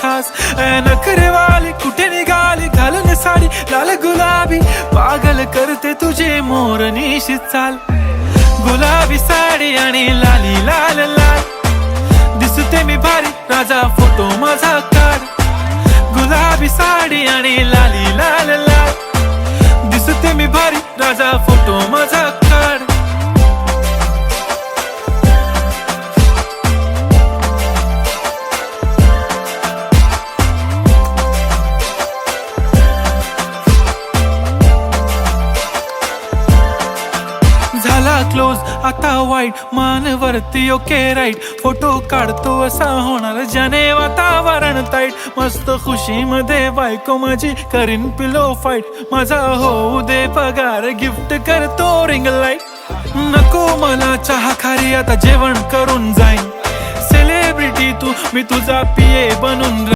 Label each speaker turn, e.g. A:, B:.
A: खास. नखरेवाली कुठे निघाली घालून साडी लाल गुलाबी, पागल करते तुझे मोरनीशी चाल. गुलाबी साडी आणि लाली लाल लाल, दिसते मी भारी राजा फोटो माझा काढ. गुलाबी साडी आणि लाली लाल लाल, दिसते मी भारी राजा फोटो माझा काढ. झाला क्लोज आता वाईट, मान वरती ओके राईट. फोटो काढतो असा होणार ज्याने वातावरण ताईट. मस्त खुशी मध्ये बायको माझी करीन पिलो फाईट. माझा होऊ दे पगार गिफ्ट करतो रिंग लाईट. नको मला चहा खारी आता जेवण करून जाईन. सेलिब्रिटी तू मी तुझा पिये बनून